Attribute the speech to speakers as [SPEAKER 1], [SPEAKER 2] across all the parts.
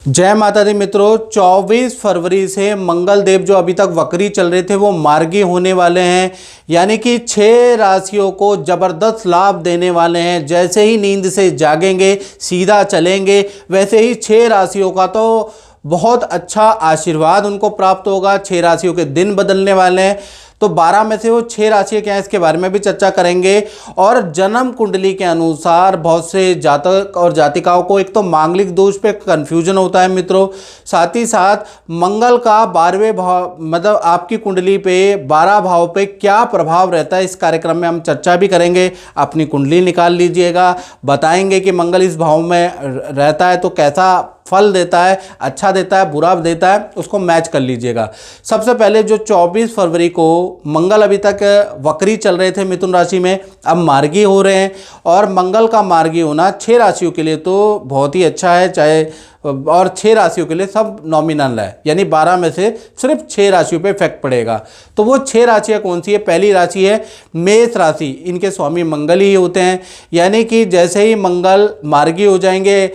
[SPEAKER 1] जय माता दी मित्रों, 24 फरवरी से मंगल देव जो अभी तक वक्री चल रहे थे वो मार्गी होने वाले हैं। यानी कि 6 राशियों को जबरदस्त लाभ देने वाले हैं। जैसे ही नींद से जागेंगे, सीधा चलेंगे, वैसे ही 6 राशियों का तो बहुत अच्छा आशीर्वाद उनको प्राप्त होगा। 6 राशियों के दिन बदलने वाले हैं। तो 12 में से वो 6 राशियाँ क्या हैं, इसके बारे में भी चर्चा करेंगे। और जन्म कुंडली के अनुसार बहुत से जातक और जातिकाओं को एक तो मांगलिक दोष पे कंफ्यूजन होता है मित्रों, साथ ही साथ मंगल का 12वें भाव मतलब आपकी कुंडली पे 12 भाव पे क्या प्रभाव रहता है, इस कार्यक्रम में हम चर्चा भी करेंगे। अपनी कुंडली निकाल लीजिएगा, बताएंगे कि मंगल इस भाव में रहता है तो कैसा फल देता है, अच्छा देता है, बुरा देता है, उसको मैच कर लीजिएगा। सबसे पहले जो 24 फरवरी को मंगल अभी तक वक्री चल रहे थे मिथुन राशि में, अब मार्गी हो रहे हैं। और मंगल का मार्गी होना 6 राशियों के लिए तो बहुत ही अच्छा है, चाहे और 6 राशियों के लिए सब नॉमिनल है, यानी 12 में से सिर्फ 6 राशियों पे इफेक्ट पड़ेगा। तो वो 6 राशियाँ कौन सी है? पहली राशि है मेष राशि। इनके स्वामी मंगल ही होते हैं। यानी कि जैसे ही मंगल मार्गी हो जाएंगे,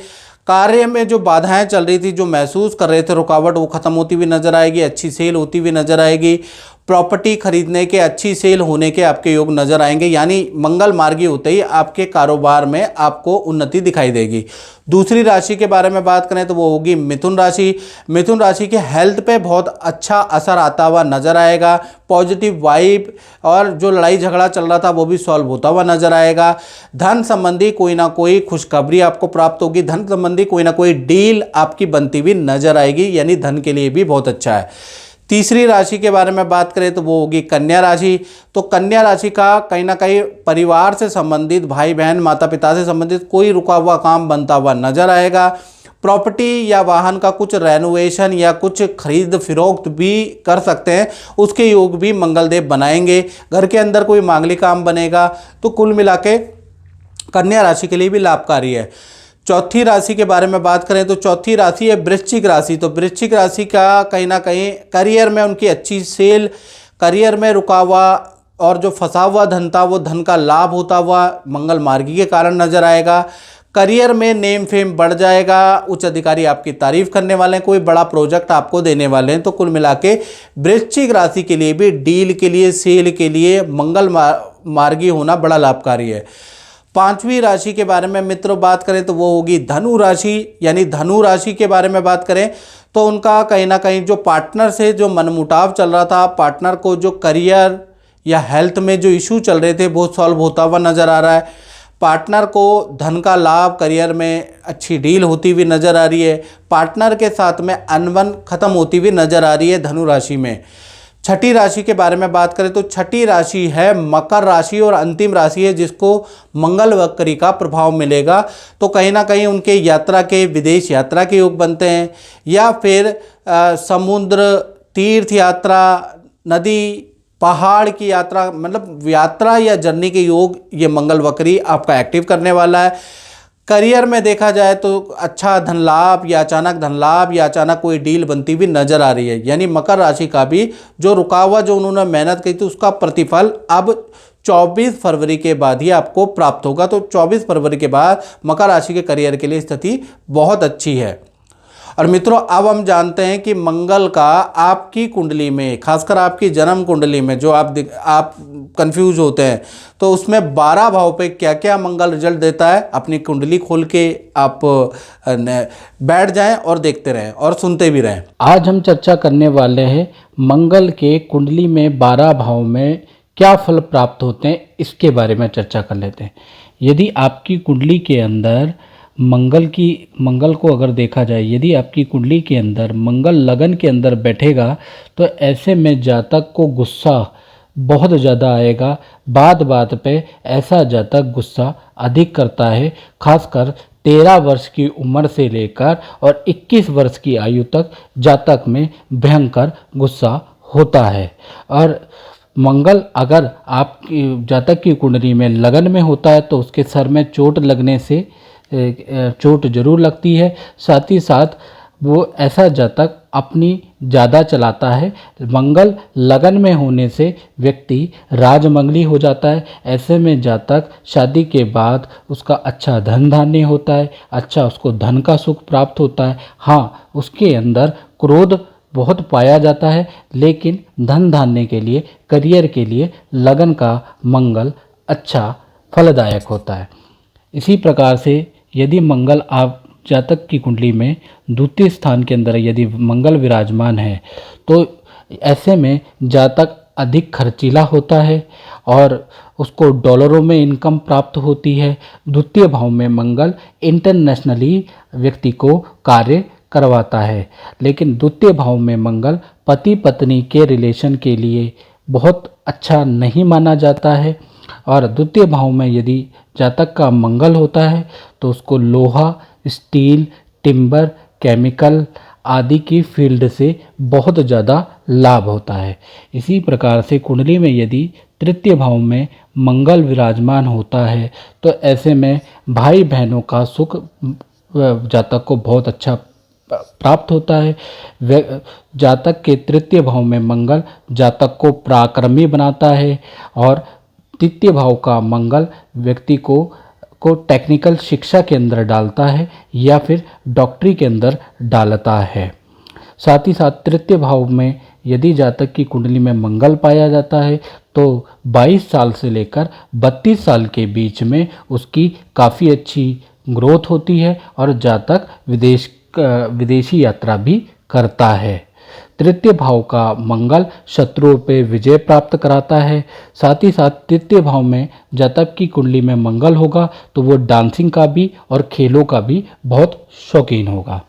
[SPEAKER 1] कार्य में जो बाधाएं चल रही थी, जो महसूस कर रहे थे रुकावट, वो खत्म होती हुई नजर आएगी, अच्छी सेल होती हुई नजर आएगी। प्रॉपर्टी खरीदने के, अच्छी सेल होने के आपके योग नजर आएंगे। यानी मंगल मार्गी होते ही आपके कारोबार में आपको उन्नति दिखाई देगी। दूसरी राशि के बारे में बात करें तो वो होगी मिथुन राशि। मिथुन राशि के हेल्थ पे बहुत अच्छा असर आता हुआ नजर आएगा। पॉजिटिव वाइब और जो लड़ाई झगड़ा चल रहा था वो भी सॉल्व होता हुआ नजर आएगा। धन संबंधी कोई ना कोई खुशखबरी आपको प्राप्त होगी। धन संबंधी कोई ना कोई डील आपकी बनती हुई नजर आएगी, यानी धन के लिए भी बहुत अच्छा है। तीसरी राशि के बारे में बात करें तो वो होगी कन्या राशि। तो कन्या राशि का कहीं ना कहीं परिवार से संबंधित, भाई बहन माता पिता से संबंधित कोई रुका हुआ काम बनता हुआ नजर आएगा। प्रॉपर्टी या वाहन का कुछ रेनोवेशन या कुछ खरीद फिरोख्त भी कर सकते हैं, उसके योग भी मंगलदेव बनाएंगे। घर के अंदर कोई मांगलिक काम बनेगा। तो कुल मिला के कन्या राशि के लिए भी लाभकारी है। चौथी राशि के बारे में बात करें तो चौथी राशि है वृश्चिक राशि। तो वृश्चिक राशि का कहीं ना कहीं करियर में उनकी अच्छी सेल, करियर में रुका हुआ और जो फंसा हुआ धन था वो धन का लाभ होता हुआ मंगल मार्गी के कारण नजर आएगा। करियर में नेम फेम बढ़ जाएगा। उच्च अधिकारी आपकी तारीफ करने वाले हैं, कोई बड़ा प्रोजेक्ट आपको देने वाले हैं। तो कुल मिला के वृश्चिक राशि के लिए भी डील के लिए, सेल के लिए मंगल मार्गी होना बड़ा लाभकारी है। 5वीं राशि के बारे में मित्रों बात करें तो वो होगी धनु राशि। यानी धनु राशि के बारे में बात करें तो उनका कहीं ना कहीं जो पार्टनर से जो मनमुटाव चल रहा था, पार्टनर को जो करियर या हेल्थ में जो इशू चल रहे थे वो सॉल्व होता हुआ नज़र आ रहा है। पार्टनर को धन का लाभ, करियर में अच्छी डील होती हुई नज़र आ रही है। पार्टनर के साथ में अनबन खत्म होती हुई नज़र आ रही है धनु राशि में। छठी राशि के बारे में बात करें तो छठी राशि है मकर राशि और अंतिम राशि है जिसको मंगल वक्री का प्रभाव मिलेगा। तो कहीं ना कहीं उनके यात्रा के, विदेश यात्रा के योग बनते हैं, या फिर समुद्र, तीर्थ यात्रा, नदी, पहाड़ की यात्रा, मतलब यात्रा या जर्नी के योग ये मंगल वक्री आपका एक्टिव करने वाला है। करियर में देखा जाए तो अच्छा धन लाभ या अचानक धन लाभ या अचानक कोई डील बनती हुई नजर आ रही है। यानी मकर राशि का भी जो रुका हुआ, जो उन्होंने मेहनत की थी, उसका प्रतिफल अब 24 फरवरी के बाद ही आपको प्राप्त होगा। तो 24 फरवरी के बाद मकर राशि के करियर के लिए स्थिति बहुत अच्छी है। और मित्रों अब हम जानते हैं कि मंगल का आपकी कुंडली में, खासकर आपकी जन्म कुंडली में जो आप कंफ्यूज होते हैं, तो उसमें 12 भाव पे क्या क्या मंगल रिजल्ट देता है। अपनी कुंडली खोल के आप बैठ जाएं और देखते रहें और सुनते भी रहें।
[SPEAKER 2] आज हम चर्चा करने वाले हैं मंगल के कुंडली में 12 भाव में क्या फल प्राप्त होते हैं, इसके बारे में चर्चा कर लेते हैं। यदि आपकी कुंडली के अंदर मंगल को अगर देखा जाए, यदि आपकी कुंडली के अंदर मंगल लगन के अंदर बैठेगा तो ऐसे में जातक को गुस्सा बहुत ज़्यादा आएगा। बात बात पे ऐसा जातक गुस्सा अधिक करता है। खासकर 13 वर्ष की उम्र से लेकर और 21 वर्ष की आयु तक जातक में भयंकर गुस्सा होता है। और मंगल अगर आपकी जातक की कुंडली में लगन में होता है तो उसके सर में चोट लगने से चोट जरूर लगती है। साथ ही साथ वो ऐसा जातक अपनी ज़्यादा चलाता है। मंगल लगन में होने से व्यक्ति राजमंगली हो जाता है। ऐसे में जातक शादी के बाद उसका अच्छा धन धान्य होता है, अच्छा उसको धन का सुख प्राप्त होता है। हाँ, उसके अंदर क्रोध बहुत पाया जाता है, लेकिन धन धान्य के लिए, करियर के लिए लगन का मंगल अच्छा फलदायक होता है। इसी प्रकार से यदि मंगल आप जातक की कुंडली में द्वितीय स्थान के अंदर यदि मंगल विराजमान है तो ऐसे में जातक अधिक खर्चीला होता है और उसको डॉलरों में इनकम प्राप्त होती है। द्वितीय भाव में मंगल इंटरनेशनली व्यक्ति को कार्य करवाता है, लेकिन द्वितीय भाव में मंगल पति पत्नी के रिलेशन के लिए बहुत अच्छा नहीं माना जाता है। और द्वितीय भाव में यदि जातक का मंगल होता है तो उसको लोहा, स्टील, टिम्बर, केमिकल आदि की फील्ड से बहुत ज़्यादा लाभ होता है। इसी प्रकार से कुंडली में यदि तृतीय भाव में मंगल विराजमान होता है तो ऐसे में भाई बहनों का सुख जातक को बहुत अच्छा प्राप्त होता है। जातक के तृतीय भाव में मंगल जातक को पराक्रमी बनाता है और तृतीय भाव का मंगल व्यक्ति को टेक्निकल शिक्षा के अंदर डालता है या फिर डॉक्टरी के अंदर डालता है। साथ ही साथ तृतीय भाव में यदि जातक की कुंडली में मंगल पाया जाता है तो 22 साल से लेकर 32 साल के बीच में उसकी काफ़ी अच्छी ग्रोथ होती है और जातक विदेशी यात्रा भी करता है। तृतीय भाव का मंगल शत्रुओं पे विजय प्राप्त कराता है। साथ ही साथ तृतीय भाव में जातक की कुंडली में मंगल होगा तो वो डांसिंग का भी और खेलों का भी बहुत शौकीन होगा।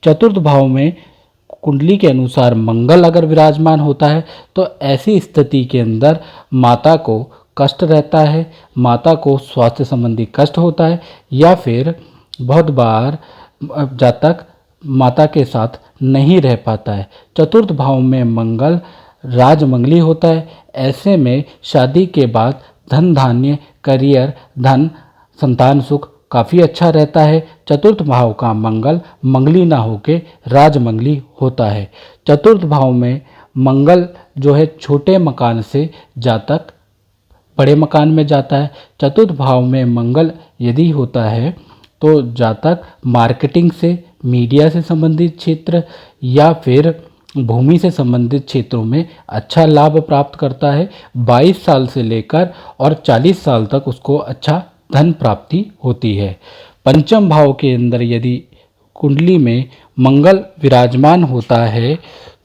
[SPEAKER 2] चतुर्थ भाव में कुंडली के अनुसार मंगल अगर विराजमान होता है तो ऐसी स्थिति के अंदर माता को कष्ट रहता है, माता को स्वास्थ्य संबंधी कष्ट होता है या फिर बहुत बार जातक माता के साथ नहीं रह पाता है। चतुर्थ भाव में मंगल राजमंगली होता है। ऐसे में शादी के बाद धन धान्य, करियर, धन, संतान सुख काफ़ी अच्छा रहता है। चतुर्थ भाव का मंगल मंगली ना होके राजमंगली होता है। चतुर्थ भाव में मंगल जो है छोटे मकान से जातक बड़े मकान में जाता है। चतुर्थ भाव में मंगल यदि होता है तो जातक मार्केटिंग से, मीडिया से संबंधित क्षेत्र या फिर भूमि से संबंधित क्षेत्रों में अच्छा लाभ प्राप्त करता है। 22 साल से लेकर और 40 साल तक उसको अच्छा धन प्राप्ति होती है। पंचम भाव के अंदर यदि कुंडली में मंगल विराजमान होता है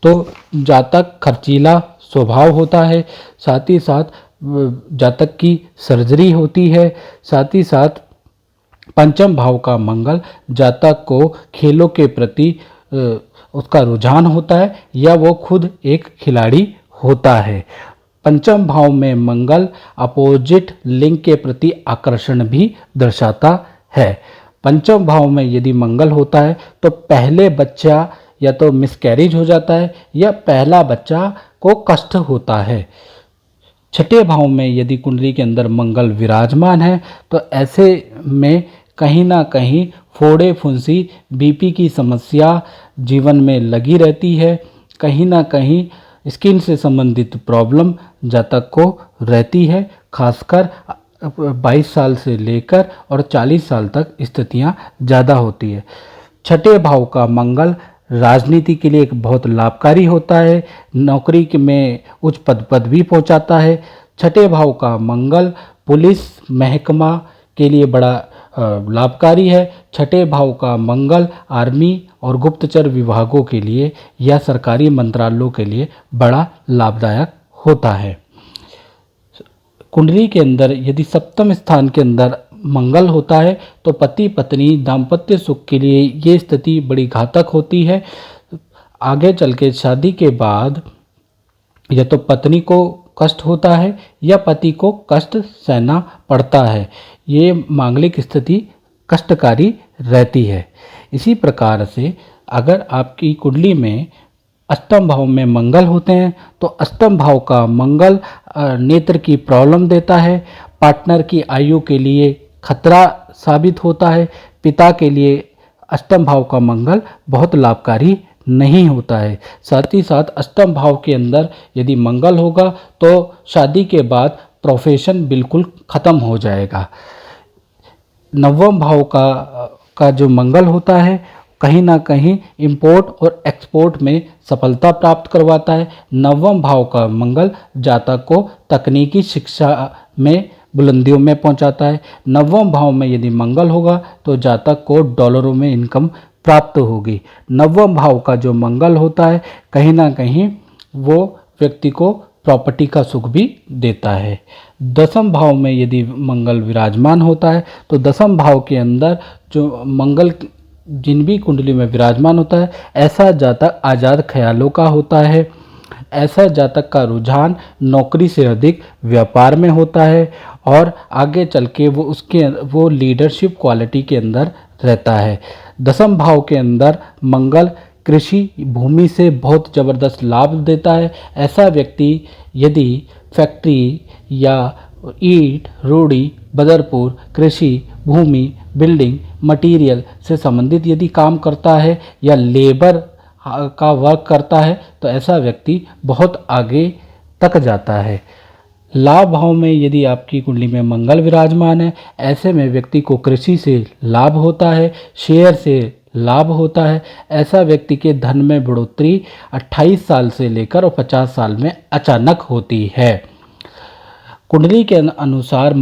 [SPEAKER 2] तो जातक खर्चीला स्वभाव होता है। साथ ही साथ जातक की सर्जरी होती है। साथ ही साथ पंचम भाव का मंगल जातक को खेलों के प्रति उसका रुझान होता है या वो खुद एक खिलाड़ी होता है। पंचम भाव में मंगल अपोजिट लिंग के प्रति आकर्षण भी दर्शाता है। पंचम भाव में यदि मंगल होता है तो पहले बच्चा या तो मिसकैरेज हो जाता है या पहला बच्चा को कष्ट होता है। छठे भाव में यदि कुंडली के अंदर मंगल विराजमान है तो ऐसे में कहीं ना कहीं फोड़े फुंसी, बीपी की समस्या जीवन में लगी रहती है। कहीं ना कहीं स्किन से संबंधित प्रॉब्लम जातक को रहती है। खासकर 22 साल से लेकर और 40 साल तक स्थितियां ज़्यादा होती है। छठे भाव का मंगल राजनीति के लिए एक बहुत लाभकारी होता है। नौकरी में उच्च पद भी पहुंचाता है। छठे भाव का मंगल पुलिस महकमा के लिए बड़ा लाभकारी है। छठे भाव का मंगल आर्मी और गुप्तचर विभागों के लिए या सरकारी मंत्रालयों के लिए बड़ा लाभदायक होता है। कुंडली के अंदर यदि सप्तम स्थान के अंदर मंगल होता है तो पति पत्नी दाम्पत्य सुख के लिए ये स्थिति बड़ी घातक होती है। आगे चल के शादी के बाद या तो पत्नी को कष्ट होता है या पति को कष्ट सहना पड़ता है। ये मांगलिक स्थिति कष्टकारी रहती है। इसी प्रकार से अगर आपकी कुंडली में अष्टम भाव में मंगल होते हैं तो अष्टम भाव का मंगल नेत्र की प्रॉब्लम देता है। पार्टनर की आयु के लिए खतरा साबित होता है। पिता के लिए अष्टम भाव का मंगल बहुत लाभकारी नहीं होता है। साथ ही साथ अष्टम भाव के अंदर यदि मंगल होगा तो शादी के बाद प्रोफेशन बिल्कुल ख़त्म हो जाएगा। नवम भाव का जो मंगल होता है कहीं ना कहीं इंपोर्ट और एक्सपोर्ट में सफलता प्राप्त करवाता है। नवम भाव का मंगल जातक को तकनीकी शिक्षा में बुलंदियों में पहुंचाता है। नवम भाव में यदि मंगल होगा तो जातक को डॉलरों में इनकम प्राप्त होगी। नवम भाव का जो मंगल होता है कहीं ना कहीं वो व्यक्ति को प्रॉपर्टी का सुख भी देता है। दसम भाव में यदि मंगल विराजमान होता है तो दसम भाव के अंदर जो मंगल जिन भी कुंडली में विराजमान होता है ऐसा जातक आज़ाद ख्यालों का होता है। ऐसा जातक का रुझान नौकरी से अधिक व्यापार में होता है और आगे चल के वो लीडरशिप क्वालिटी के अंदर रहता है। दसम भाव के अंदर मंगल कृषि भूमि से बहुत ज़बरदस्त लाभ देता है। ऐसा व्यक्ति यदि फैक्ट्री या ईंट रोड़ी बदरपुर कृषि भूमि बिल्डिंग मटीरियल से संबंधित यदि काम करता है या लेबर का वर्क करता है तो ऐसा व्यक्ति बहुत आगे तक जाता है। लाभ भाव में यदि आपकी कुंडली में मंगल विराजमान है ऐसे में व्यक्ति को कृषि से लाभ होता है, शेयर से लाभ होता है। ऐसा व्यक्ति के धन में बढ़ोतरी 28 साल से लेकर और 50 साल में अचानक होती है। कुंडली के अनुसार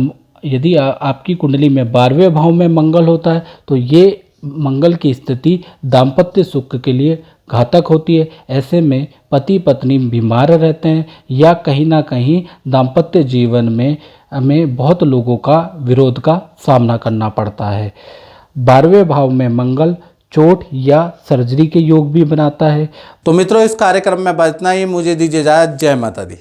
[SPEAKER 2] यदि आपकी कुंडली में 12वें भाव में मंगल होता है तो ये मंगल की स्थिति दाम्पत्य सुख के लिए घातक होती है। ऐसे में पति पत्नी बीमार रहते हैं या कहीं ना कहीं दाम्पत्य जीवन में हमें बहुत लोगों का विरोध का सामना करना पड़ता है। 12वें भाव में मंगल चोट या सर्जरी के योग भी बनाता है।
[SPEAKER 1] तो मित्रों, इस कार्यक्रम में बस इतना ही। मुझे दीजिए इजाज़त। जय माता दी।